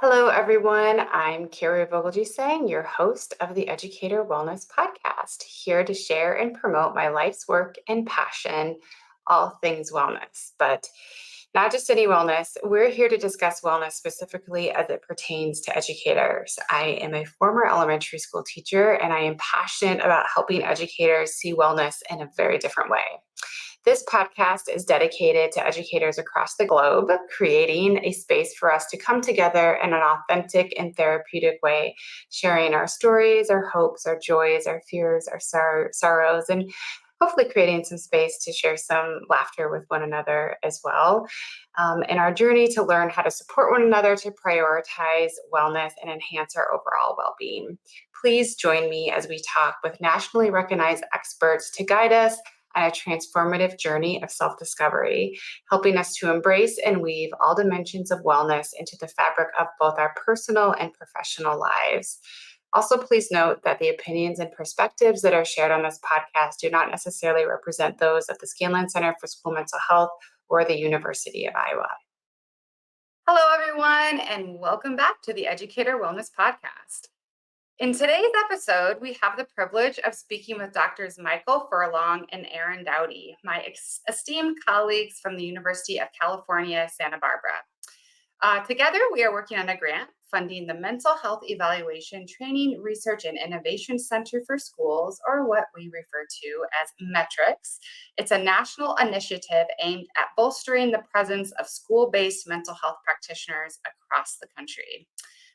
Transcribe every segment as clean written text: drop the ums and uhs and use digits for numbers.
Hello, everyone. I'm Kari Vogelgesang, your host of the Educator Wellness Podcast, here to share and promote my life's work and passion, all things wellness. But not just any wellness, we're here to discuss wellness specifically as it pertains to educators. I am a former elementary school teacher, and I am passionate about helping educators see wellness in a very different way. This podcast is dedicated to educators across the globe, creating a space for us to come together in an authentic and therapeutic way, sharing our stories, our hopes, our joys, our fears, our sorrows, and hopefully creating some space to share some laughter with one another as well. In our journey to learn how to support one another to prioritize wellness and enhance our overall well being. Please join me as we talk with nationally recognized experts to guide us on a transformative journey of self discovery, helping us to embrace and weave all dimensions of wellness into the fabric of both our personal and professional lives. Also, please note that the opinions and perspectives that are shared on this podcast do not necessarily represent those of the Scanlon Center for School Mental Health or the University of Iowa. Hello, everyone, and welcome back to the Educator Wellness Podcast. In today's episode, we have the privilege of speaking with Doctors Michael Furlong and Erin Dowdy, my esteemed colleagues from the University of California, Santa Barbara. Together, we are working on a grant funding the Mental Health Evaluation Training, Research, and Innovation Center for Schools, or what we refer to as METRICS. It's a national initiative aimed at bolstering the presence of school-based mental health practitioners across the country.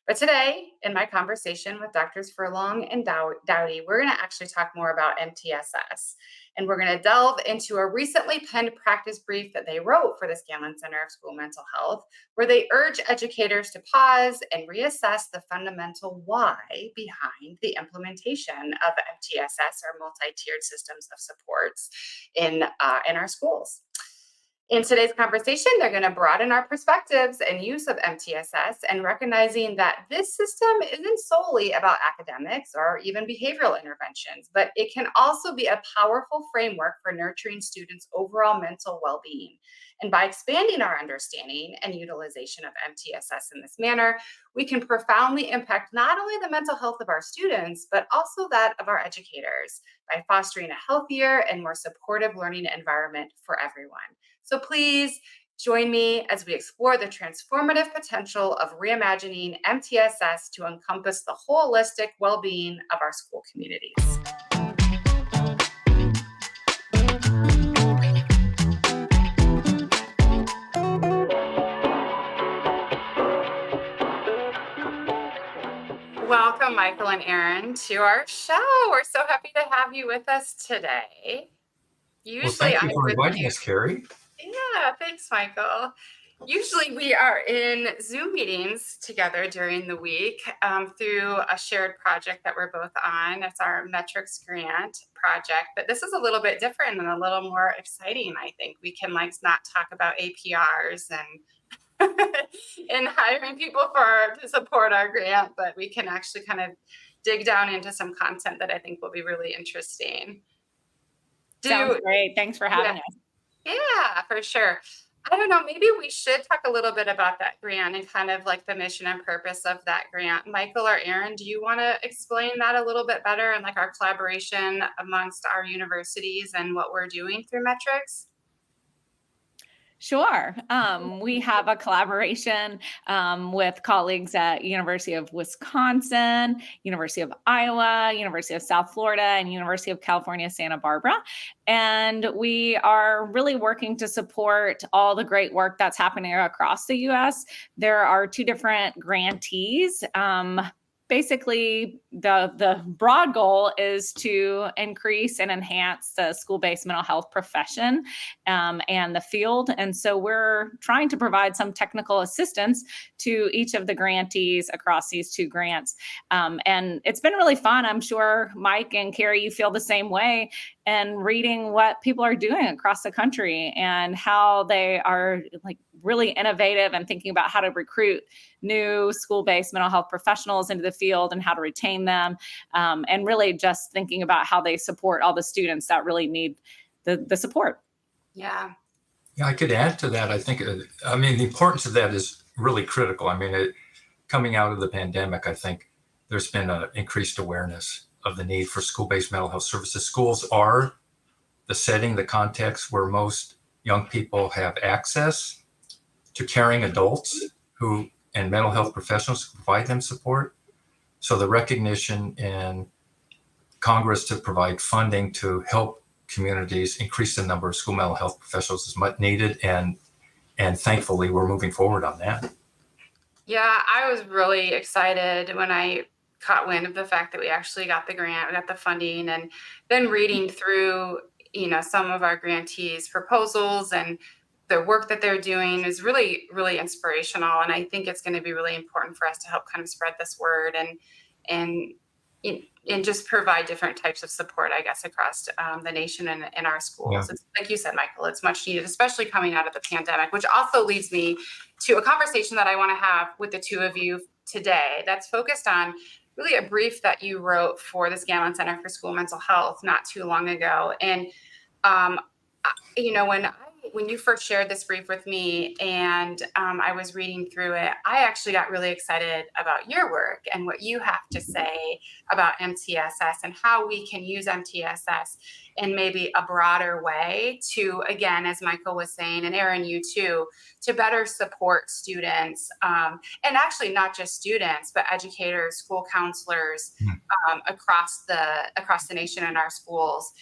But today, in my conversation with Doctors Furlong and Dowdy, we're going to actually talk more about MTSS. And we're going to delve into a recently penned practice brief that they wrote for the Scanlon Center of School Mental Health, where they urge educators to pause and reassess the fundamental why behind the implementation of MTSS, or multi-tiered systems of supports in our schools. In today's conversation, they're going to broaden our perspectives and use of MTSS and recognizing that this system isn't solely about academics or even behavioral interventions, but it can also be a powerful framework for nurturing students' overall mental well-being. And by expanding our understanding and utilization of MTSS in this manner, we can profoundly impact not only the mental health of our students, but also that of our educators by fostering a healthier and more supportive learning environment for everyone. So please join me as we explore the transformative potential of reimagining MTSS to encompass the holistic well-being of our school communities. Welcome, Michael and Erin, to our show. We're so happy to have you with us today. Usually, thank you for inviting us, Kari. Yeah, thanks, Michael. Usually we are in Zoom meetings together during the week through a shared project that we're both on. It's our Metrics Grant project, but this is a little bit different and a little more exciting, I think. We can not talk about APRs and and hiring people to support our grant, but we can actually kind of dig down into some content that I think will be really interesting. Sounds great. Thanks for having us. Yeah, for sure. I don't know, maybe we should talk a little bit about that grant and kind of like the mission and purpose of that grant. Michael or Erin, do you want to explain that a little bit better and like our collaboration amongst our universities and what we're doing through Metrics? Sure. We have a collaboration with colleagues at University of Wisconsin, University of Iowa, University of South Florida, and University of California, Santa Barbara. And we are really working to support all the great work that's happening across the U.S. There are two different grantees. Basically, the broad goal is to increase and enhance the school-based mental health profession and the field. And so we're trying to provide some technical assistance to each of the grantees across these two grants. And it's been really fun. I'm sure, Mike and Kari, you feel the same way. And reading what people are doing across the country and how they are like really innovative and thinking about how to recruit new school-based mental health professionals into the field and how to retain them, and really just thinking about how they support all the students that really need the support. Yeah. Yeah, I could add to that. I think, the importance of that is really critical. coming out of the pandemic, I think there's been an increased awareness of the need for school-based mental health services. Schools are the setting, the context where most young people have access to caring adults and mental health professionals who provide them support. So the recognition in Congress to provide funding to help communities increase the number of school mental health professionals is much needed, and thankfully we're moving forward on that. Yeah, I was really excited when I caught wind of the fact that we actually got the grant, we got the funding, and then reading through, some of our grantees' proposals and the work that they're doing is really, really inspirational. And I think it's going to be really important for us to help kind of spread this word and just provide different types of support, I guess, across the nation and in our schools. Yeah. It's, like you said, Michael, it's much needed, especially coming out of the pandemic, which also leads me to a conversation that I want to have with the two of you today that's focused on really a brief that you wrote for the Scanlon Center for School Mental Health not too long ago. And, when you first shared this brief with me and I was reading through it, I actually got really excited about your work and what you have to say about MTSS and how we can use MTSS in maybe a broader way to, again, as Michael was saying, and Erin, you too, to better support students, and actually not just students, but educators, school counselors across the nation in our schools,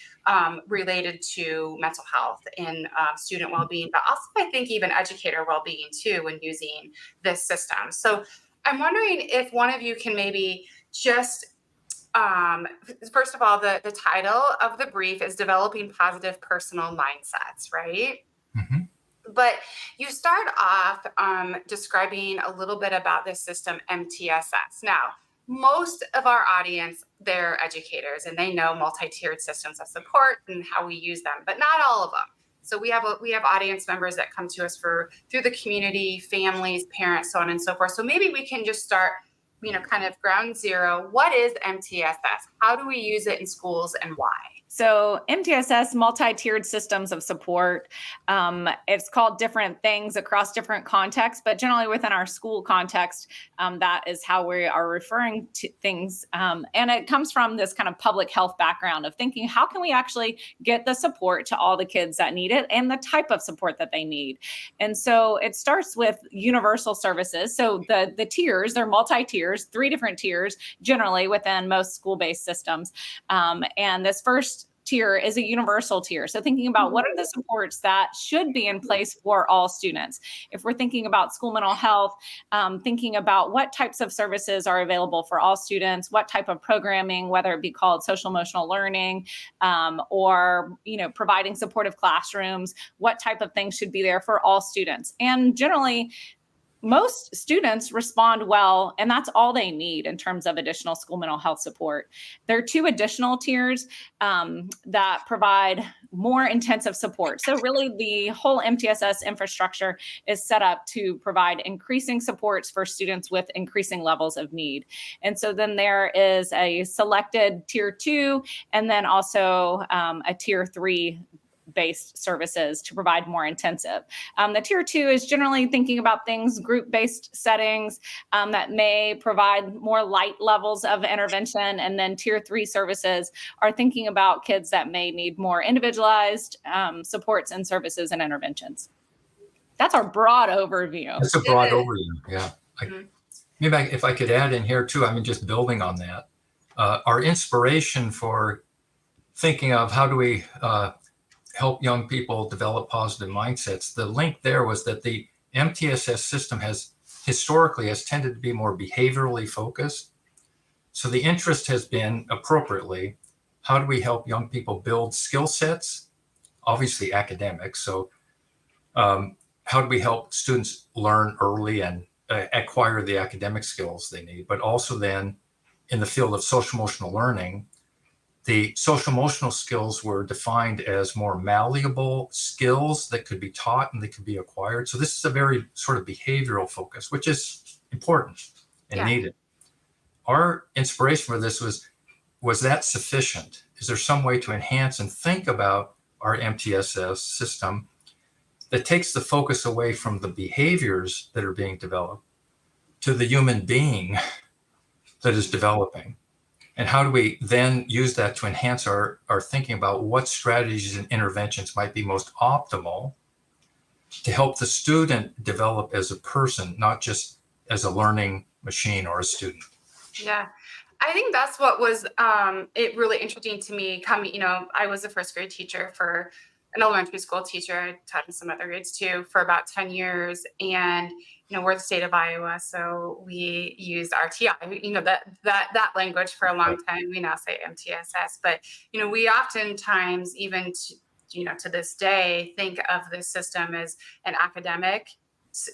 related to mental health and student well-being, but also I think even educator well-being too when using this system. So I'm wondering if one of you can maybe just, first of all, the title of the brief is Developing Positive Personal Mindsets, right? Mm-hmm. But you start off describing a little bit about this system, MTSS. Now, most of our audience, they're educators and they know multi-tiered systems of support and how we use them, but not all of them. So we have audience members that come to us through the community, families, parents, so on and so forth. So maybe we can just start, kind of ground zero. What is MTSS? How do we use it in schools and why? So MTSS, multi-tiered systems of support. It's called different things across different contexts, but generally within our school context, that is how we are referring to things. And it comes from this kind of public health background of thinking, how can we actually get the support to all the kids that need it and the type of support that they need? And so it starts with universal services. So the tiers, they're multi-tiers, 3 different tiers generally within most school-based systems. And this first tier is a universal tier. So thinking about what are the supports that should be in place for all students. If we're thinking about school mental health, thinking about what types of services are available for all students, what type of programming, whether it be called social emotional learning, or providing supportive classrooms, what type of things should be there for all students. And generally, most students respond well, and that's all they need in terms of additional school mental health support. There are 2 additional tiers that provide more intensive support. So really the whole MTSS infrastructure is set up to provide increasing supports for students with increasing levels of need. And so then there is a selected tier 2, and then also a tier 3 based services to provide more intensive. The tier 2 is generally thinking about things, group-based settings that may provide more light levels of intervention. And then tier 3 services are thinking about kids that may need more individualized supports and services and interventions. That's our broad overview. That's a broad overview, yeah. Maybe if I could add in here too, just building on that. Our inspiration for thinking of how do we help young people develop positive mindsets, the link there was that the MTSS system has tended to be more behaviorally focused. So the interest has been appropriately, how do we help young people build skill sets, obviously academics. So how do we help students learn early and acquire the academic skills they need, but also then in the field of social emotional learning, the social emotional skills were defined as more malleable skills that could be taught and they could be acquired. So this is a very sort of behavioral focus, which is important and needed. Our inspiration for this was that sufficient? Is there some way to enhance and think about our MTSS system that takes the focus away from the behaviors that are being developed to the human being that is developing. And how do we then use that to enhance our thinking about what strategies and interventions might be most optimal to help the student develop as a person, not just as a learning machine or a student? Yeah. I think that's what was it really interesting to me coming, I was a first grade teacher for an elementary school teacher. I taught in some other grades too for about 10 years. And, we're the state of Iowa, so we use RTI, that language for a long time. We now say MTSS, but, we oftentimes even, to this day, think of this system as an academic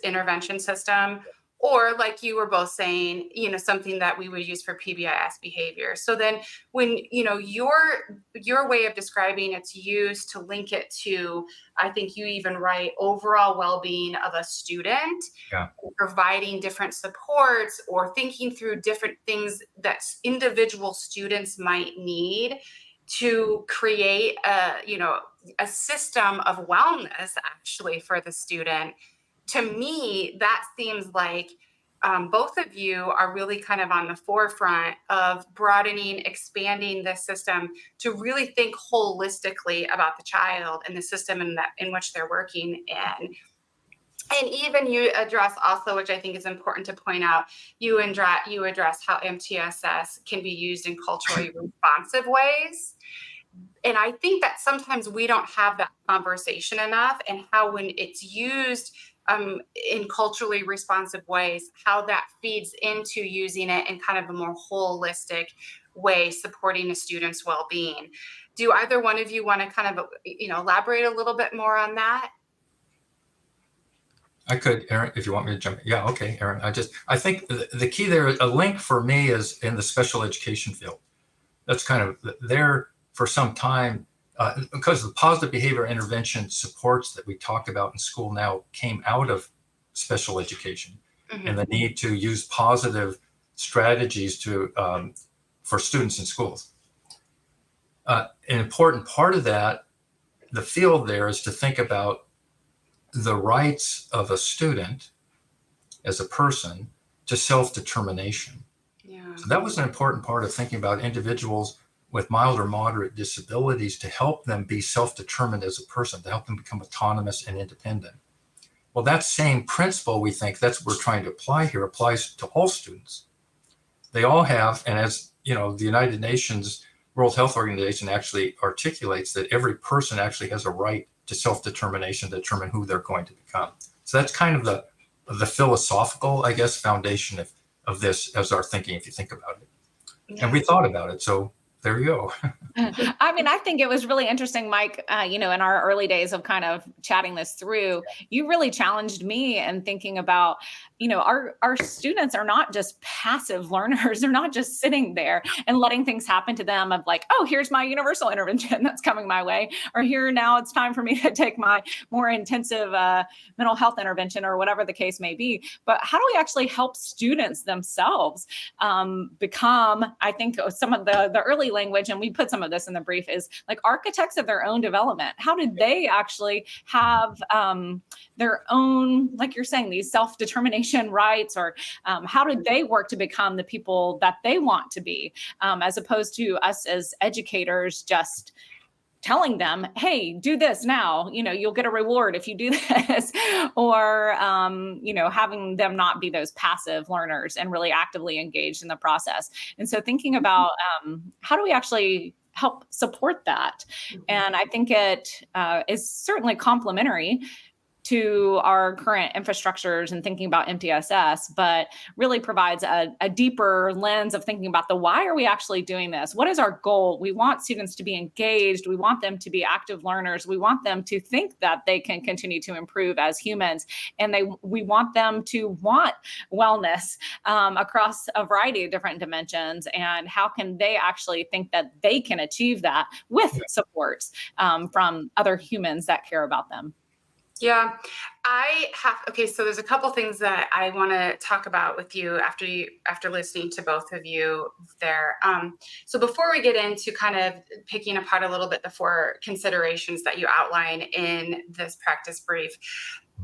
intervention system, or like you were both saying, something that we would use for PBIS behavior. So then when, your way of describing its use to link it to, I think you even write overall well-being of a student, providing different supports or thinking through different things that individual students might need to create a system of wellness actually for the student. To me, that seems like both of you are really kind of on the forefront of broadening, expanding this system to really think holistically about the child and the system in which they're working in. And even you address also, which I think is important to point out, you address how MTSS can be used in culturally responsive ways. And I think that sometimes we don't have that conversation enough, and how when it's used in culturally responsive ways, how that feeds into using it in kind of a more holistic way, supporting a student's well-being. Do either one of you want to kind of, elaborate a little bit more on that? I could, Erin, if you want me to jump in. Yeah, okay, Erin. I think the key there, a link for me is in the special education field. That's kind of there for some time, because the positive behavior intervention supports that we talk about in school now came out of special education, and the need to use positive strategies for students in schools. An important part of that, the field there, is to think about the rights of a student as a person to self-determination. So that was an important part of thinking about individuals with mild or moderate disabilities, to help them be self-determined as a person, to help them become autonomous and independent. Well, that same principle, we think, that's what we're trying to apply here, applies to all students. They all have, and as the United Nations World Health Organization actually articulates, that every person actually has a right to self-determination to determine who they're going to become. So that's kind of the philosophical, I guess, foundation of this as our thinking, if you think about it. And we thought about it. So there you go. I mean, I think it was really interesting, Mike, in our early days of kind of chatting this through, you really challenged me in thinking about, our students are not just passive learners. They're not just sitting there and letting things happen to them of like, oh, here's my universal intervention that's coming my way, or here now it's time for me to take my more intensive mental health intervention, or whatever the case may be. But how do we actually help students themselves become, I think some of the early language, and we put some of this in the brief, is like architects of their own development. How did they actually have their own, like you're saying, these self-determination rights, or how did they work to become the people that they want to be, as opposed to us as educators just telling them, hey, do this now, you'll get a reward if you do this, or, having them not be those passive learners and really actively engaged in the process. And so thinking about how do we actually help support that? And I think it is certainly complementary to our current infrastructures and thinking about MTSS, but really provides a deeper lens of thinking about the why are we actually doing this? What is our goal? We want students to be engaged. We want them to be active learners. We want them to think that they can continue to improve as humans. And we want them to want wellness across a variety of different dimensions. And how can they actually think that they can achieve that with supports from other humans that care about them? Yeah, so there's a couple things that I want to talk about with you after listening to both of you there. So before we get into kind of picking apart a little bit the four considerations that you outline in this practice brief,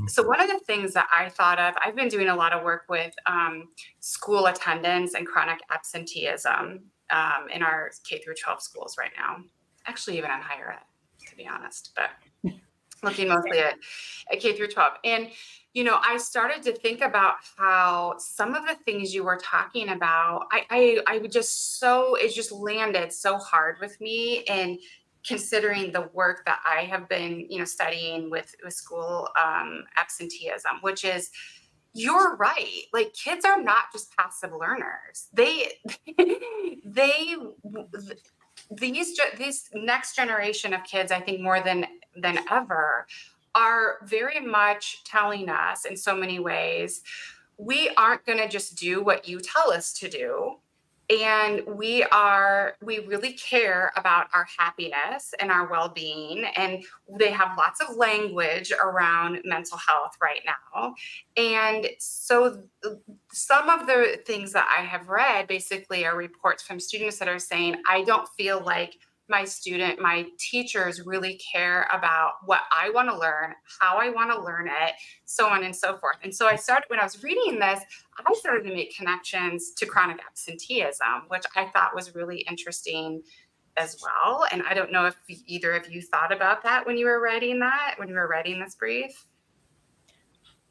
So one of the things that I thought of, I've been doing a lot of work with school attendance and chronic absenteeism in our K through 12 schools right now, actually even on higher ed, to be honest, but looking mostly at K through 12. And, I started to think about how some of the things you were talking about, I would just it just landed so hard with me. And considering the work that I have been, studying with school absenteeism, which is, you're right. Like, kids are not just passive learners. These next generation of kids, I think more than ever, are very much telling us in so many ways, we aren't going to just do what you tell us to do. And we really care about our happiness and our well-being. And they have lots of language around mental health right now. And so some of the things that I have read basically are reports from students that are saying, I don't feel like my teachers really care about what I want to learn, how I want to learn it, so on and so forth. And so when I was reading this, I started to make connections to chronic absenteeism, which I thought was really interesting as well. And I don't know if either of you thought about that when you were writing this brief.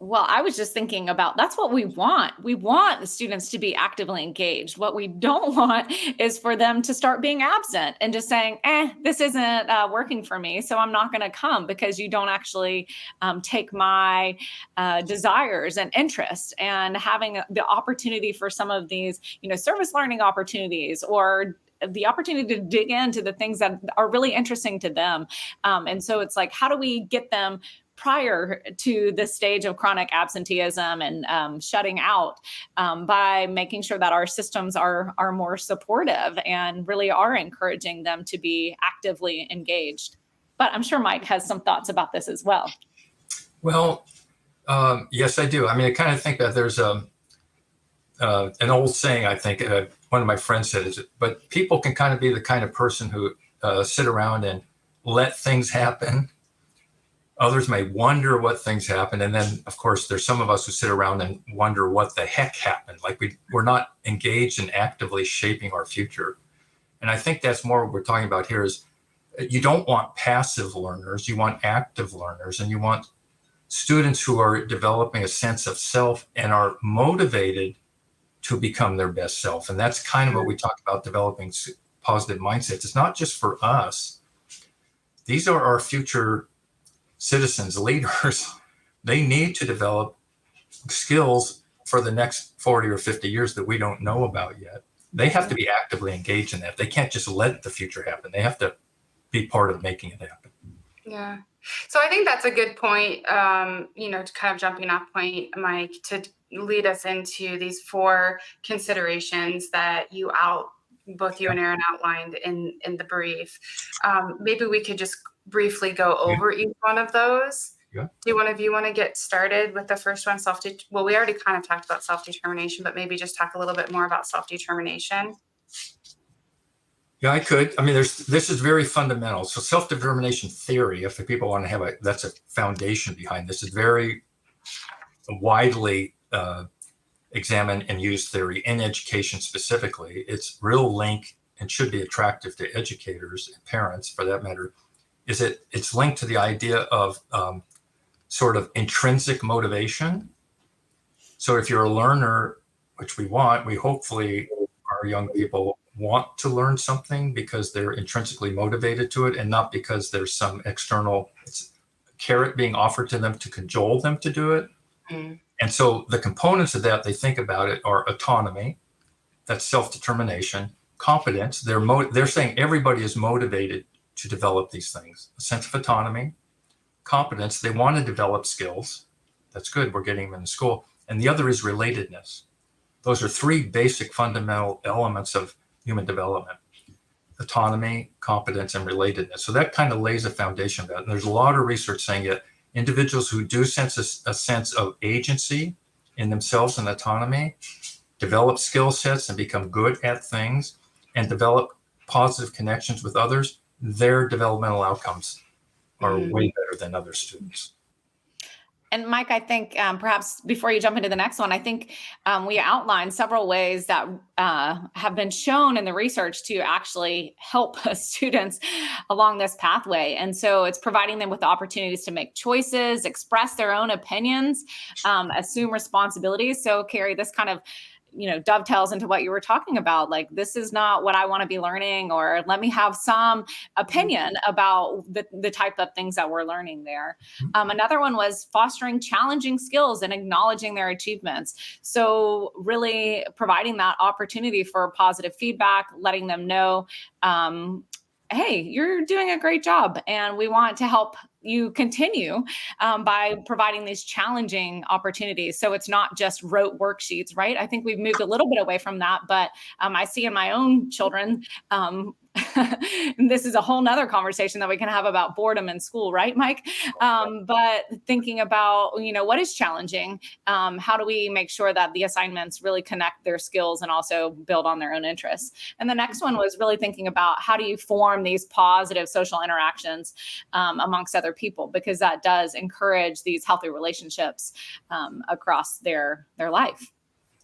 Well, I was just thinking about, that's what we want. We want the students to be actively engaged. What we don't want is for them to start being absent and just saying, this isn't working for me, so I'm not going to come, because you don't actually take my desires and interests. And having the opportunity for some of these, service learning opportunities, or the opportunity to dig into the things that are really interesting to them. And so it's like, how do we get them prior to the stage of chronic absenteeism and shutting out, by making sure that our systems are more supportive and really are encouraging them to be actively engaged. But I'm sure Mike has some thoughts about this as well. Well, yes, I do. I mean, I kind of think that there's an old saying, I think one of my friends said, but people can kind of be the kind of person who sit around and let things happen. Others may wonder what things happen. And then, of course, there's some of us who sit around and wonder what the heck happened. Like we're not engaged in actively shaping our future. And I think that's more what we're talking about here is you don't want passive learners, you want active learners, and you want students who are developing a sense of self and are motivated to become their best self. And that's kind of what we talk about, developing positive mindsets. It's not just for us. These are our future citizens, leaders. They need to develop skills for the next 40 or 50 years that we don't know about yet. They have to be actively engaged in that. They can't just let the future happen. They have to be part of making it happen. Yeah. So I think that's a good point, to kind of jumping off point, Mike, to lead us into these 4 considerations that both you and Erin outlined in the brief. Maybe we could just briefly go over each one of those. Yeah. Do one of you want to get started with the first one? Well, we already kind of talked about self-determination, but maybe just talk a little bit more about self-determination. Yeah, I could. I mean, this is very fundamental. So self-determination theory, if the people want to have that's a foundation behind this, is very widely examined and used theory in education specifically. Its real link, and should be attractive to educators and parents for that matter, is it's linked to the idea of sort of intrinsic motivation. So if you're a learner, which we hopefully our young people want to learn something because they're intrinsically motivated to it, and not because there's some external carrot being offered to them to cajole them to do it. And so the components of that they think about it are autonomy, that's self-determination, competence. They're saying everybody is motivated to develop these things. A sense of autonomy, competence, they want to develop skills. That's good, we're getting them in school. And the other is relatedness. Those are 3 basic fundamental elements of human development: autonomy, competence, and relatedness. So that kind of lays a foundation of that. And there's a lot of research saying that individuals who do sense a sense of agency in themselves and autonomy develop skill sets and become good at things and develop positive connections with others, their developmental outcomes are way better than other students. And Mike, I think perhaps before you jump into the next one, I think we outlined several ways that have been shown in the research to actually help students along this pathway. And so it's providing them with the opportunities to make choices, express their own opinions, assume responsibilities. So Kari, this kind of dovetails into what you were talking about. Like, this is not what I want to be learning, or let me have some opinion about the type of things that we're learning there. Another one was fostering challenging skills and acknowledging their achievements. So really providing that opportunity for positive feedback, letting them know, hey, you're doing a great job, and we want to help you continue by providing these challenging opportunities. So it's not just rote worksheets, right? I think we've moved a little bit away from that, but I see in my own children, and this is a whole nother conversation that we can have about boredom in school, right, Mike? But thinking about, what is challenging? How do we make sure that the assignments really connect their skills and also build on their own interests? And the next one was really thinking about how do you form these positive social interactions amongst other people, because that does encourage these healthy relationships across their life.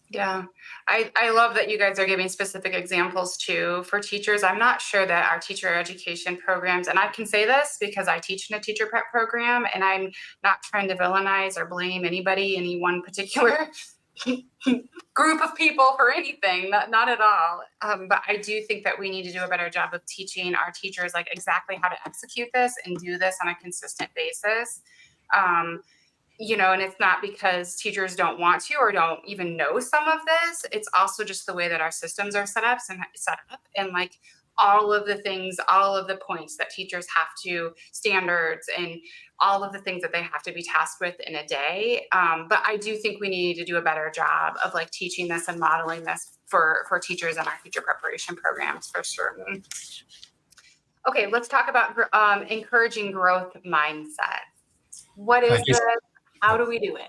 Yeah, I love that you guys are giving specific examples too for teachers. I'm not sure that our teacher education programs, and I can say this because I teach in a teacher prep program, and I'm not trying to villainize or blame anybody, any one particular group of people for anything, not at all. But I do think that we need to do a better job of teaching our teachers like exactly how to execute this and do this on a consistent basis. And it's not because teachers don't want to or don't even know some of this. It's also just the way that our systems are set up and like all of the things, all of the points that teachers have to, standards and all of the things that they have to be tasked with in a day. But I do think we need to do a better job of like teaching this and modeling this for teachers in our teacher preparation programs for sure. Okay, let's talk about encouraging growth mindset. What is this? How do we do it?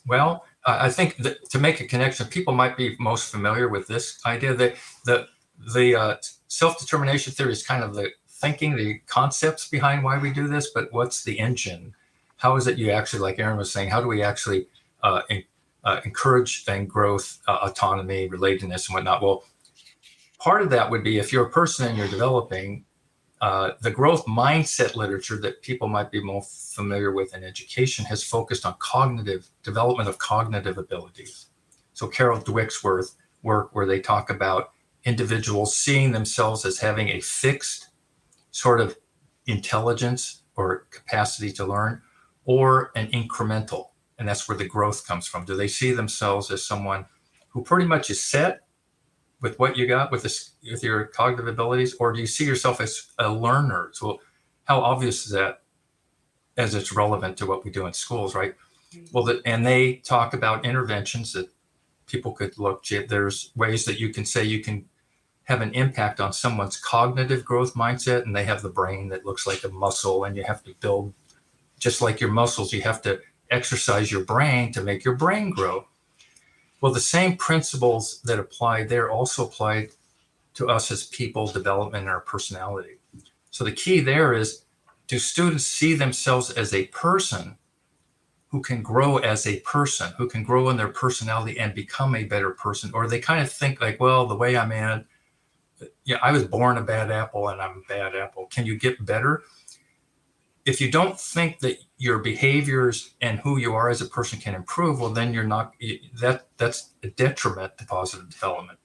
Well, I think that to make a connection, people might be most familiar with this idea that the self-determination theory is kind of the thinking, the concepts behind why we do this, but what's the engine? How is it you actually, like Erin was saying, how do we actually encourage and growth, autonomy, relatedness, and whatnot? Well, part of that would be if you're a person and you're developing, the growth mindset literature that people might be more familiar with in education has focused on development of cognitive abilities. So Carol Dweck's work where they talk about individuals seeing themselves as having a fixed sort of intelligence or capacity to learn, or an incremental, and that's where the growth comes from. Do they see themselves as someone who pretty much is set with what you got with your cognitive abilities, or do you see yourself as a learner? So how obvious is that as it's relevant to what we do in schools, right? Well, and they talk about interventions that people could look at. There's ways that you can say you can have an impact on someone's cognitive growth mindset, and they have the brain that looks like a muscle, and you have to build, just like your muscles, you have to exercise your brain to make your brain grow. Well, the same principles that apply there also apply to us as people, development, and our personality. So the key there is, do students see themselves as a person who can grow as a person, who can grow in their personality and become a better person? Or they kind of think like, well, the way I'm in, I was born a bad apple and I'm a bad apple. Can you get better? If you don't think that your behaviors and who you are as a person can improve, well, then you're not, that's a detriment to positive development.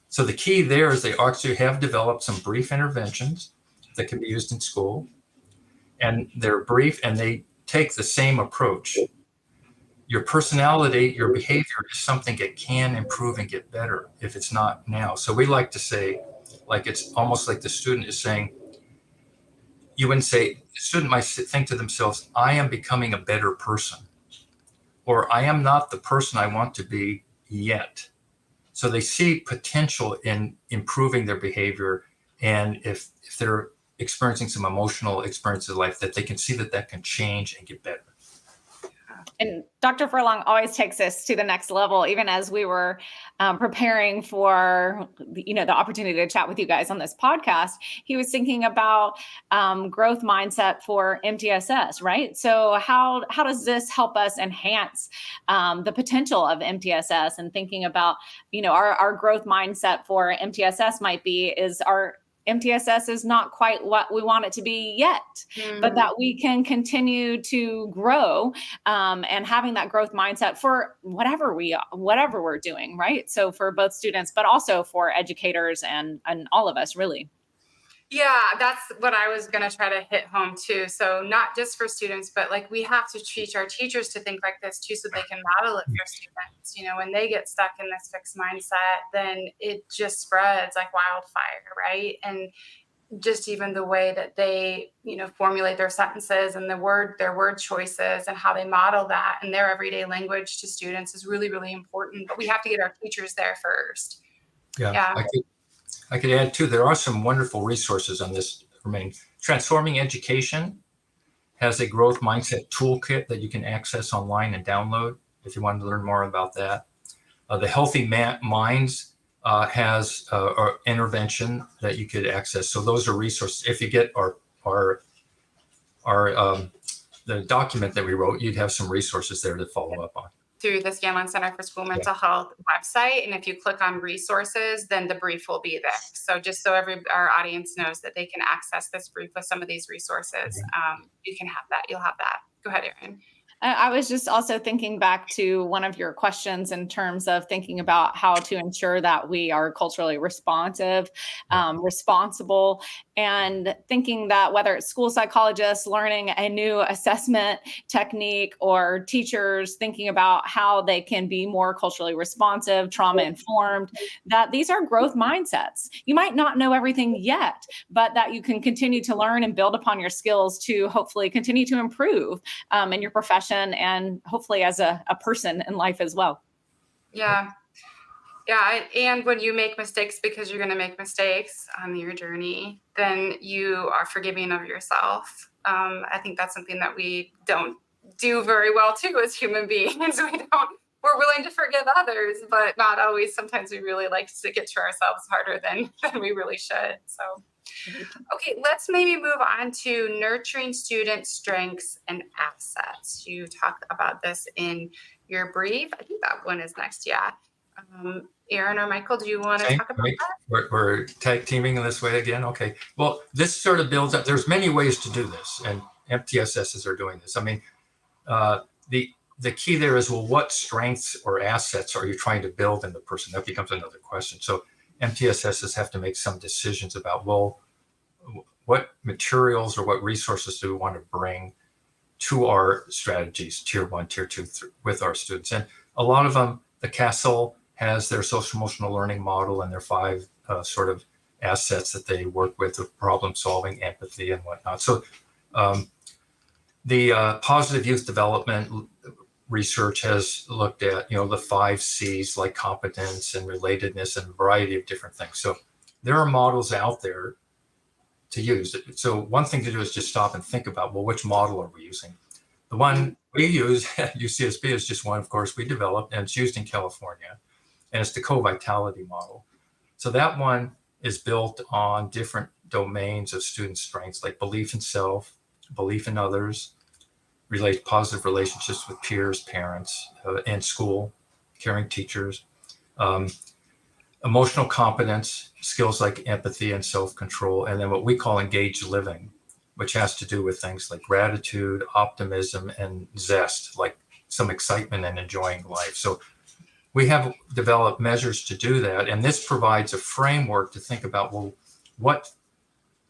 So the key there is they actually have developed some brief interventions that can be used in school, and they're brief and they take the same approach. Your personality, your behavior is something that can improve and get better if it's not now. So we like to say, like, it's almost like the student is saying, you wouldn't say, the student might think to themselves, I am becoming a better person, or I am not the person I want to be yet. So they see potential in improving their behavior. And if they're experiencing some emotional experiences in life, that they can see that can change and get better. And Dr. Furlong always takes us to the next level. Even as we were preparing for, the opportunity to chat with you guys on this podcast, he was thinking about growth mindset for MTSS, right? So how does this help us enhance the potential of MTSS? And thinking about, our growth mindset for MTSS might be is our MTSS is not quite what we want it to be yet, but that we can continue to grow and having that growth mindset for whatever we're doing, right? So for both students, but also for educators and all of us, really. Yeah, that's what I was going to try to hit home too. So not just for students, but like we have to teach our teachers to think like this too, so they can model it for students. When they get stuck in this fixed mindset, then it just spreads like wildfire, right? And just even the way that they, formulate their sentences and their word choices and how they model that in their everyday language to students is really, really important. But we have to get our teachers there first. Yeah. I could add too, there are some wonderful resources on this. Transforming Education has a growth mindset toolkit that you can access online and download if you want to learn more about that. The Healthy Minds has an intervention that you could access. So those are resources. If you get our the document that we wrote, you'd have some resources there to follow up on. Through the Scanlon Center for School Mental Health website. And if you click on resources, then the brief will be there. So just so our audience knows that they can access this brief with some of these resources, you can have that. You'll have that. Go ahead, Erin. I was just also thinking back to one of your questions in terms of thinking about how to ensure that we are culturally responsive, responsible, and thinking that whether it's school psychologists learning a new assessment technique or teachers thinking about how they can be more culturally responsive, trauma informed, that these are growth mindsets. You might not know everything yet, but that you can continue to learn and build upon your skills to hopefully continue to improve in your profession and hopefully as a person in life as well. Yeah. And when you make mistakes, because you're going to make mistakes on your journey, then you are forgiving of yourself. I think that's something that we don't do very well too as human beings. We're willing to forgive others, but not always. Sometimes we really like to get to ourselves harder than we really should. So, okay, let's maybe move on to nurturing student strengths and assets. You talk about this in your brief. I think that one is next. Yeah. Erin or Michael, do you want to talk about that? We're tag teaming in this way again. Okay. Well, this sort of builds up. There's many ways to do this, and MTSSs are doing this. I mean, the key there is, well, what strengths or assets are you trying to build in the person? That becomes another question. So MTSSs have to make some decisions about, well, what materials or what resources do we want to bring to our strategies, tier 1, tier 2, with our students. And a lot of them, the CASEL has their social emotional learning model and their 5 sort of assets that they work with problem solving, empathy, and whatnot. So the positive youth development research has looked at, the 5 C's like competence and relatedness and a variety of different things. So there are models out there to use. So one thing to do is just stop and think about, well, which model are we using? The one we use at UCSB is just one, of course, we developed, and it's used in California, and it's the co-vitality model. So that one is built on different domains of student strengths, like belief in self, belief in others, positive relationships with peers, parents, and school, caring teachers, emotional competence, skills like empathy and self-control, and then what we call engaged living, which has to do with things like gratitude, optimism, and zest, like some excitement and enjoying life. So we have developed measures to do that, and this provides a framework to think about, well, what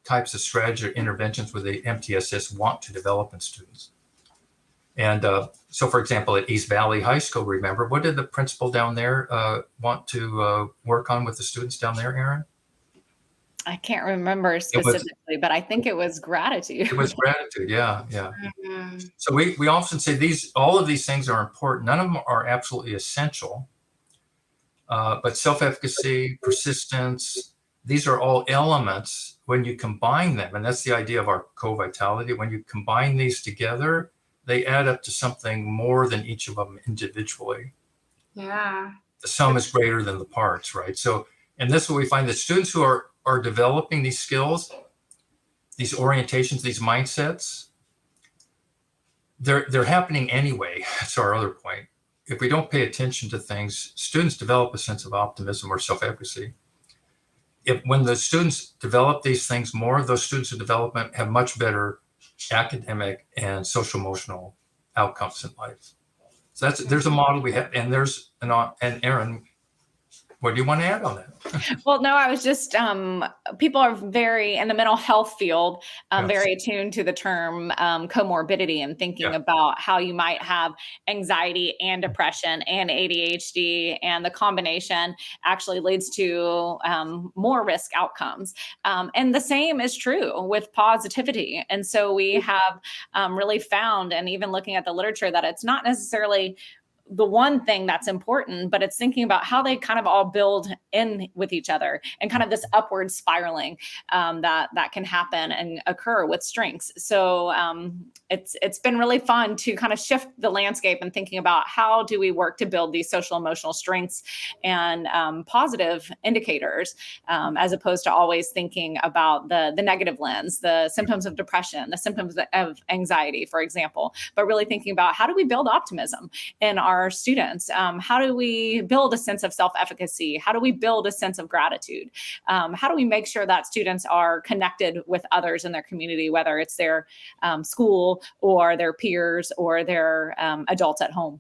types of strategy or interventions would the MTSS want to develop in students? And so, for example, at East Valley High School, remember, what did the principal down there want to work on with the students down there, Erin? I can't remember specifically, but I think it was gratitude. It was gratitude, yeah. Mm-hmm. So we often say all of these things are important. None of them are absolutely essential, but self-efficacy, persistence, these are all elements when you combine them, and that's the idea of our co-vitality. When you combine these together, they add up to something more than each of them individually. Yeah. The sum is greater than the parts, right? So, and this is what we find, that students who are developing these skills, these orientations, these mindsets, they're happening anyway. That's our other point. If we don't pay attention to things, students develop a sense of optimism or self-efficacy. When the students develop these things more, those students in development have much better academic and social emotional outcomes in life. So there's a model we have, and and Erin, what do you want to add on that? Well, no, I was just, people are very, in the mental health field, Yes. very attuned to the term comorbidity, and thinking about how you might have anxiety and depression and ADHD, and the combination actually leads to more risk outcomes. And the same is true with positivity. And so we have really found, and even looking at the literature, that it's not necessarily the one thing that's important, but it's thinking about how they kind of all build in with each other, and kind of this upward spiraling that can happen and occur with strengths. So it's been really fun to kind of shift the landscape and thinking about how do we work to build these social emotional strengths and positive indicators, as opposed to always thinking about the negative lens, the symptoms of depression, the symptoms of anxiety, for example, but really thinking about how do we build optimism in our students? How do we build a sense of self-efficacy? How do we build a sense of gratitude? How do we make sure that students are connected with others in their community, whether it's their school or their peers or their adults at home?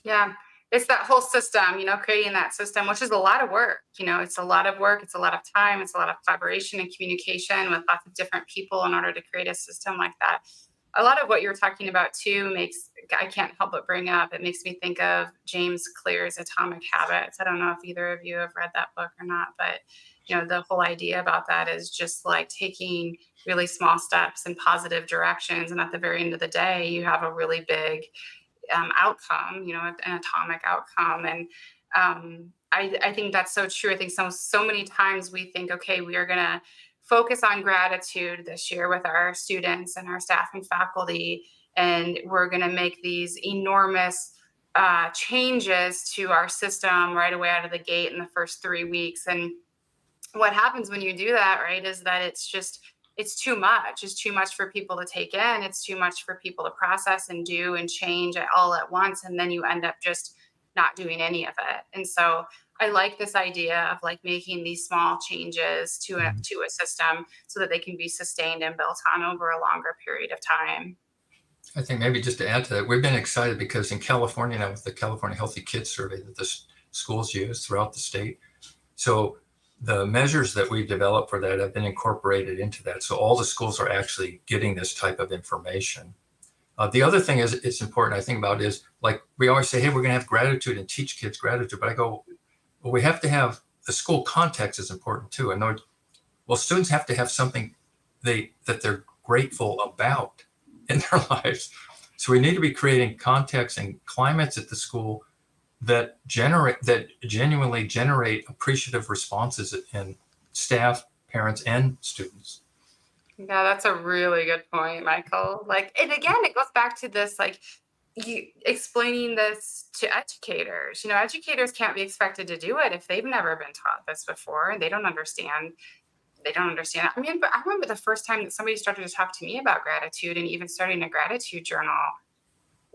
Yeah. It's that whole system, creating that system, which is a lot of work. It's a lot of work. It's a lot of time. It's a lot of collaboration and communication with lots of different people in order to create a system like that. A lot of what you're talking about too I can't help but bring up, it makes me think of James Clear's Atomic Habits. I don't know if either of you have read that book or not, but the whole idea about that is just like taking really small steps in positive directions. And at the very end of the day, you have a really big outcome, an atomic outcome. And I think that's so true. I think so many times we think, okay, we are going to focus on gratitude this year with our students and our staff and faculty, and we're going to make these enormous changes to our system right away out of the gate in the first 3 weeks. And what happens when you do that, right, is that it's too much. It's too much for people to take in. It's too much for people to process and do and change all at once. And then you end up just not doing any of it. And so I like this idea of like making these small changes to a system so that they can be sustained and built on over a longer period of time. I think maybe just to add to that, we've been excited because in California now, with the California Healthy Kids Survey that the schools use throughout the state, so the measures that we've developed for that have been incorporated into that. So all the schools are actually getting this type of information. The other thing is it's important, I think, about is, like, we always say, hey, we're going to have gratitude and teach kids gratitude. But I go, well, we have to have the school context is important too. And well, students have to have something that they're grateful about in their lives. So we need to be creating contexts and climates at the school that genuinely generate appreciative responses in staff, parents, and students. Yeah, that's a really good point, Michael. And again, it goes back to this, you explaining this to educators. Educators can't be expected to do it if they've never been taught this before and they don't understand. I mean, but I remember the first time that somebody started to talk to me about gratitude and even starting a gratitude journal.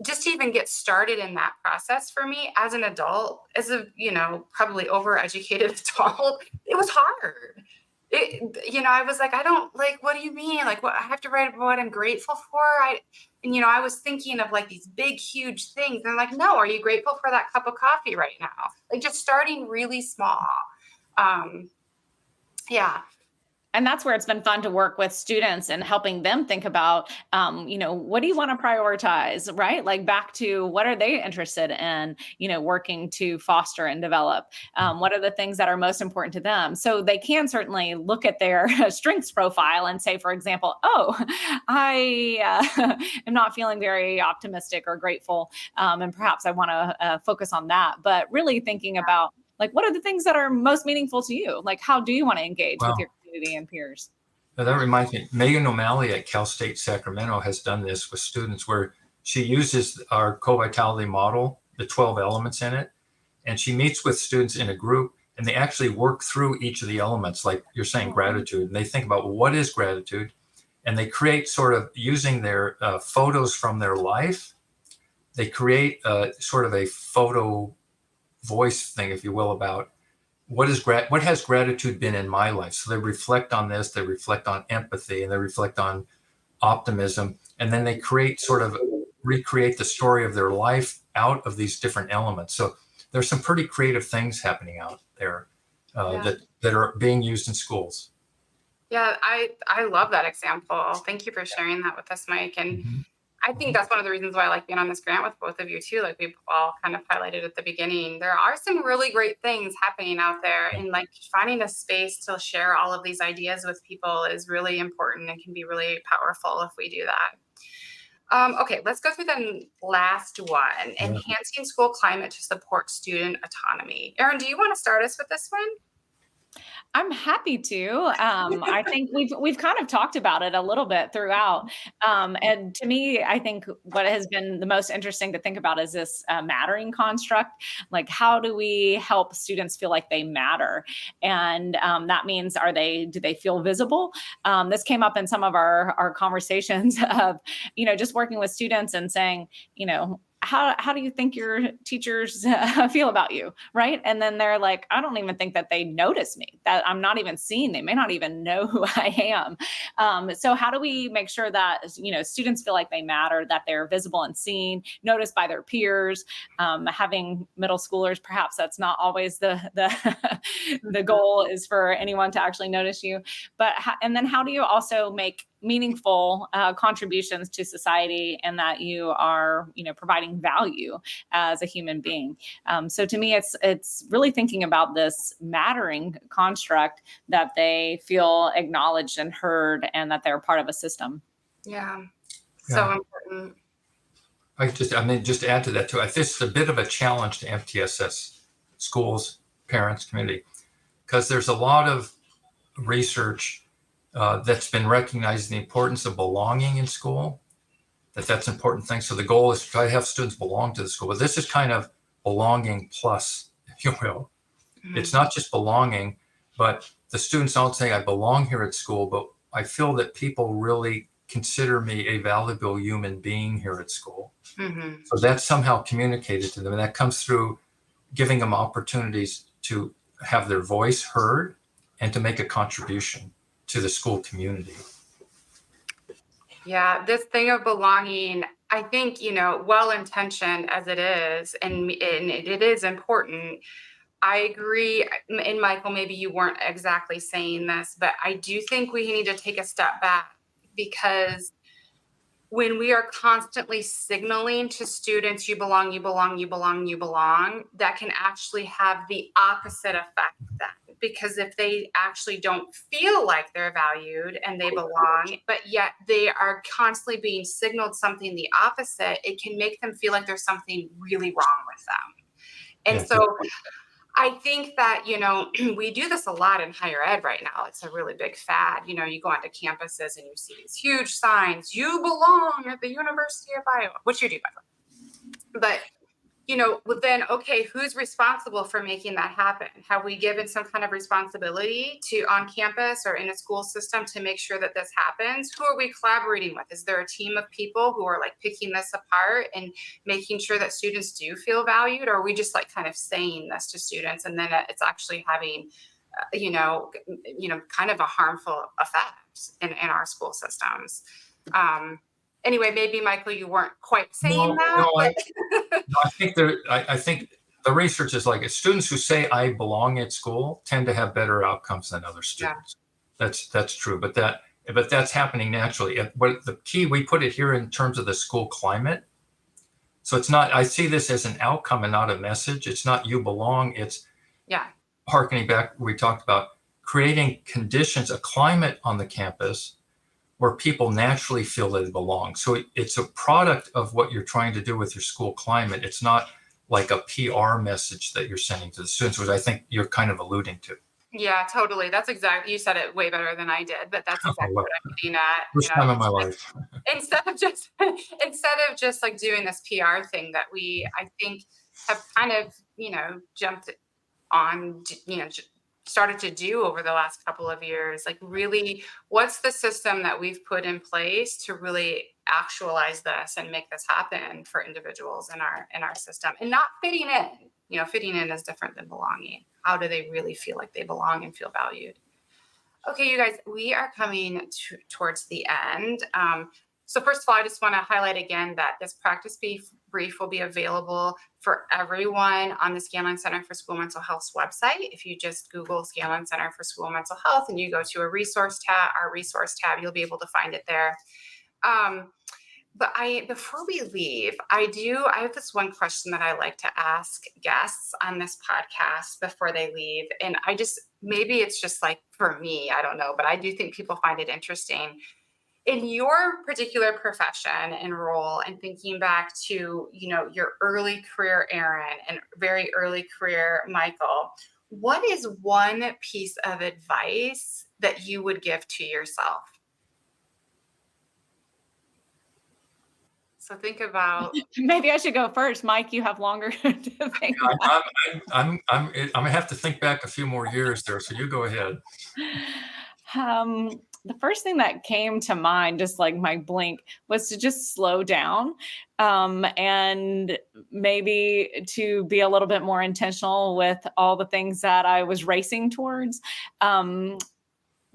Just to even get started in that process for me as an adult, as a, probably overeducated adult, it was hard. I was like, I don't what do you mean? What I have to write about what I'm grateful for? I was thinking of these big, huge things. And I'm like, no, are you grateful for that cup of coffee right now? Just starting really small. Yeah. And that's where it's been fun to work with students and helping them think about, what do you want to prioritize, right? Back to what are they interested in, working to foster and develop? What are the things that are most important to them? So they can certainly look at their strengths profile and say, for example, I am not feeling very optimistic or grateful. And perhaps I want to focus on that. But really thinking about, what are the things that are most meaningful to you? How do you want to engage with your community and peers? Now, that reminds me, Megan O'Malley at Cal State Sacramento has done this with students where she uses our co-vitality model, the 12 elements in it, and she meets with students in a group, and they actually work through each of the elements, like you're saying, gratitude. And they think about, well, what is gratitude? And they create, sort of using their photos from their life, they create sort of a photo voice thing, if you will, about what has gratitude been in my life. So they reflect on this, they reflect on empathy, and they reflect on optimism. And then they recreate the story of their life out of these different elements. So there's some pretty creative things happening out there that are being used in schools. Yeah, I love that example. Thank you for sharing that with us, Mike. And I think that's one of the reasons why I like being on this grant with both of you too. Like we've all kind of highlighted at the beginning, there are some really great things happening out there, and like finding a space to share all of these ideas with people is really important and can be really powerful if we do that. Okay, let's go through the last one, enhancing school climate to support student autonomy. Erin, do you want to start us with this one? I'm happy to. I think we've kind of talked about it a little bit throughout. And to me, I think what has been the most interesting to think about is this mattering construct. Like, how do we help students feel like they matter? And that means, do they feel visible? This came up in some of our conversations of, just working with students and saying, how do you think your teachers feel about you, right? And then they're like, I don't even think that they notice me, that I'm not even seen. They may not even know who I am. So how do we make sure that, students feel like they matter, that they're visible and seen, noticed by their peers? Having middle schoolers, perhaps that's not always the goal is for anyone to actually notice you. And then how do you also make meaningful contributions to society, and that you are, providing value as a human being. So to me, it's really thinking about this mattering construct, that they feel acknowledged and heard, and that they're part of a system. Yeah, so important. Just add to that too. This is a bit of a challenge to MTSS schools, parents, community, because there's a lot of research that's been recognizing the importance of belonging in school, that's an important thing. So the goal is to try to have students belong to the school, but this is kind of belonging plus, if you will. It's not just belonging, but the students don't say, I belong here at school, but I feel that people really consider me a valuable human being here at school. So that's somehow communicated to them, and that comes through giving them opportunities to have their voice heard and to make a contribution to the school community. Yeah, this thing of belonging, I think, well-intentioned as it is, and it is important. I agree. And Michael, maybe you weren't exactly saying this, but I do think we need to take a step back, because when we are constantly signaling to students, you belong, you belong, you belong, you belong, that can actually have the opposite effect then. Because if they actually don't feel like they're valued and they belong, but yet they are constantly being signaled something the opposite, it can make them feel like there's something really wrong with them. And so I think that, we do this a lot in higher ed right now. It's a really big fad. You go onto campuses and you see these huge signs, you belong at the University of Iowa, which you do, by the way. But then, okay, who's responsible for making that happen? Have we given some kind of responsibility on campus or in a school system to make sure that this happens? Who are we collaborating with? Is there a team of people who are like picking this apart and making sure that students do feel valued? Or are we just like kind of saying this to students, and then it's actually having, kind of a harmful effect in our school systems? Anyway, maybe Michael, you weren't quite saying that. I think the research is like, students who say I belong at school tend to have better outcomes than other students. Yeah. That's true, but that's happening naturally. But the key, we put it here in terms of the school climate. So it's not, I see this as an outcome and not a message. It's not you belong. It's harkening back, we talked about creating conditions, a climate on the campus where people naturally feel they belong. So it's a product of what you're trying to do with your school climate. It's not like a PR message that you're sending to the students, which I think you're kind of alluding to. Yeah, totally. That's exactly, you said it way better than I did, but that's exactly what I'm getting at. First time in my life. instead of just like doing this PR thing that we, I think, have kind of, jumped on, started to do over the last couple of years, like really, what's the system that we've put in place to really actualize this and make this happen for individuals in our system, and not fitting in. Fitting in is different than belonging. How do they really feel like they belong and feel valued? Okay, you guys, we are coming towards the end. So first of all, I just want to highlight again that this practice brief will be available for everyone on the Scanlon Center for School Mental Health's website. If you just Google Scanlon Center for School Mental Health and you go to our resource tab, you'll be able to find it there. But before we leave, I have this one question that I like to ask guests on this podcast before they leave. And maybe it's just like for me, I don't know, but I do think people find it interesting. In your particular profession and role, and thinking back to, your early career, Erin, and very early career, Michael, what is one piece of advice that you would give to yourself? So think about. Maybe I should go first. Mike, you have longer to think. I'm gonna have to think back a few more years there. So you go ahead. The first thing that came to mind, just like my blink, was to just slow down, and maybe to be a little bit more intentional with all the things that I was racing towards.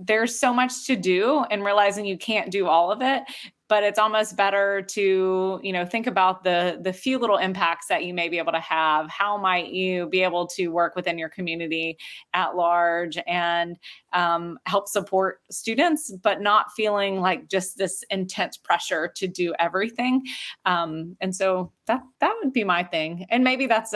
There's so much to do, and realizing you can't do all of it, but it's almost better to, think about the few little impacts that you may be able to have. How might you be able to work within your community at large and help support students, but not feeling like just this intense pressure to do everything. And so that would be my thing. And maybe that's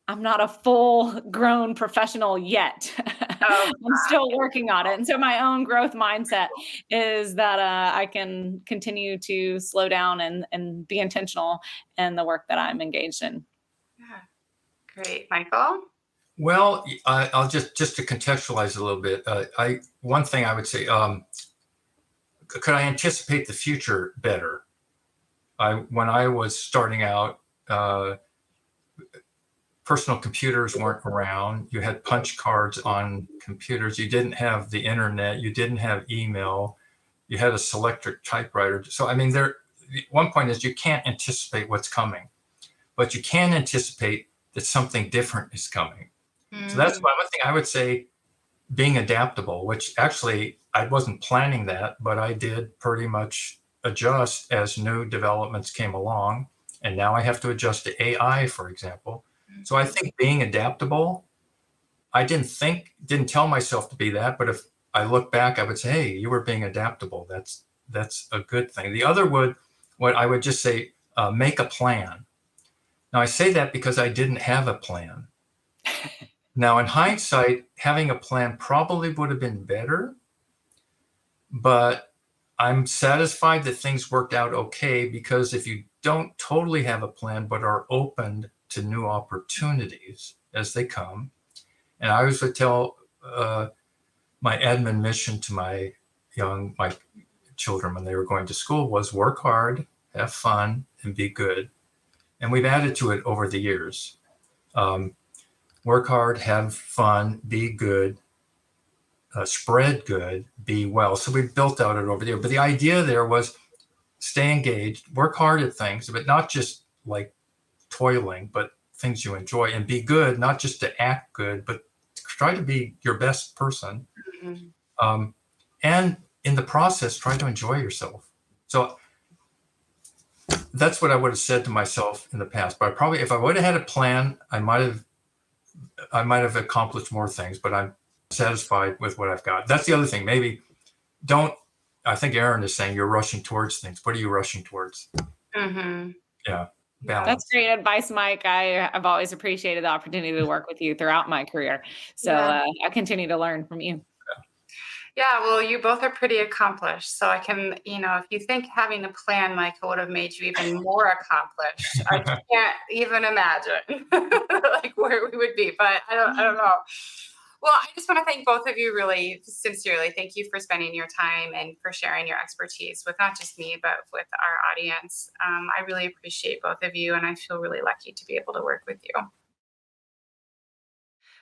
I'm not a full-grown professional yet. I'm still working on it. And so my own growth mindset is that I can continue to slow down and be intentional in the work that I'm engaged in. Yeah. Great. Michael? Well, I'll just to contextualize a little bit. One thing I would say, could I anticipate the future better? When I was starting out, personal computers weren't around. You had punch cards on computers. You didn't have the internet. You didn't have email. You had a Selectric typewriter. So, one point is you can't anticipate what's coming, but you can anticipate that something different is coming. Mm-hmm. So that's one thing I would say, being adaptable, which actually I wasn't planning that, but I did pretty much adjust as new developments came along. And now I have to adjust to AI, for example. So I think being adaptable, I didn't tell myself to be that, but if I look back, I would say, hey, you were being adaptable. That's a good thing. The other what I would just say, make a plan. Now I say that because I didn't have a plan. Now in hindsight, having a plan probably would have been better, but I'm satisfied that things worked out okay, because if you don't totally have a plan, but are open to new opportunities as they come. And I always would tell my admin mission to my children when they were going to school was work hard, have fun, and be good. And we've added to it over the years. Work hard, have fun, be good, spread good, be well. So we built out it over there. But the idea there was stay engaged, work hard at things, but not just like toiling, but things you enjoy, and be good, not just to act good, but try to be your best person. Mm-hmm. And in the process, try to enjoy yourself. So that's what I would have said to myself in the past. But if I would have had a plan, I might have accomplished more things, but I'm satisfied with what I've got. That's the other thing. Maybe I think Erin is saying you're rushing towards things. What are you rushing towards? Mm-hmm. Yeah. Balance. That's great advice, Mike. I've always appreciated the opportunity to work with you throughout my career. So I continue to learn from you. Yeah, well, you both are pretty accomplished. So I can, if you think having a plan, Michael, would have made you even more accomplished, I can't even imagine like where we would be, but I don't know. Well, I just want to thank both of you really sincerely. Thank you for spending your time and for sharing your expertise with not just me, but with our audience. I really appreciate both of you, and I feel really lucky to be able to work with you.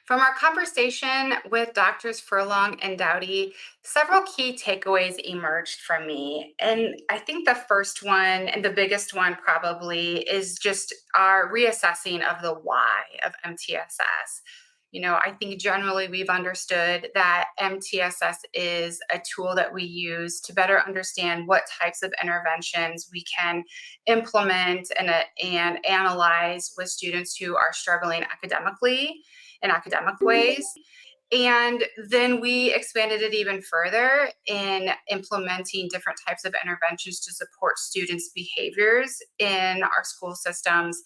From our conversation with Doctors Furlong and Dowdy, several key takeaways emerged from me. And I think the first one and the biggest one probably is just our reassessing of the why of MTSS. I think generally we've understood that MTSS is a tool that we use to better understand what types of interventions we can implement and analyze with students who are struggling academically in academic ways. And then we expanded it even further in implementing different types of interventions to support students' behaviors in our school systems.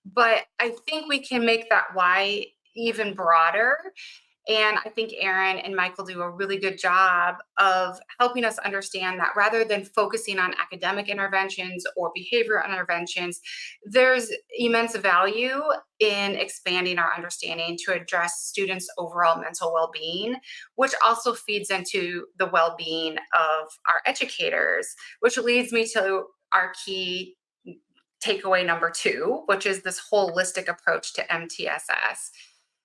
But I think we can make that why even broader. And I think Erin and Michael do a really good job of helping us understand that rather than focusing on academic interventions or behavior interventions, there's immense value in expanding our understanding to address students' overall mental well-being, which also feeds into the well-being of our educators, which leads me to our key takeaway number 2, which is this holistic approach to MTSS.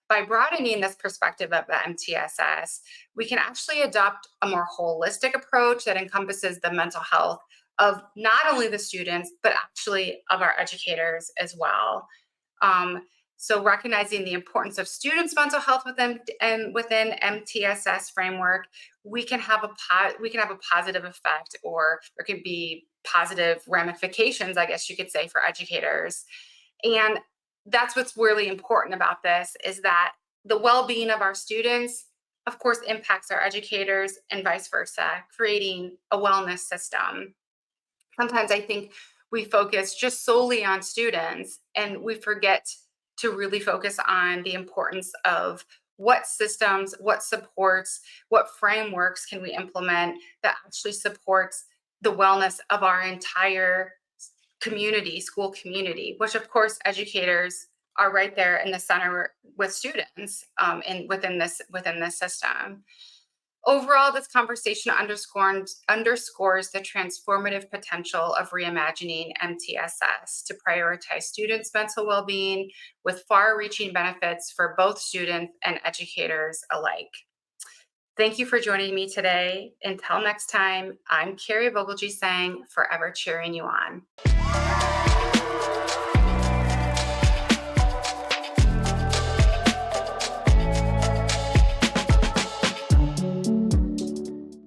By broadening this perspective of the MTSS, we can actually adopt a more holistic approach that encompasses the mental health of not only the students, but actually of our educators as well. So recognizing the importance of students' mental health within MTSS framework, we can have a positive effect, or there can be positive ramifications, I guess you could say, for educators. And that's what's really important about this, is that the well-being of our students, of course, impacts our educators and vice versa, creating a wellness system. Sometimes I think we focus just solely on students and we forget to really focus on the importance of what systems, what supports, what frameworks can we implement that actually supports the wellness of our entire community, school community, which of course educators are right there in the center with students and within this system. Overall, this conversation underscores the transformative potential of reimagining MTSS to prioritize students' mental well-being with far-reaching benefits for both students and educators alike. Thank you for joining me today. Until next time, I'm Kari Vogelgesang, forever cheering you on.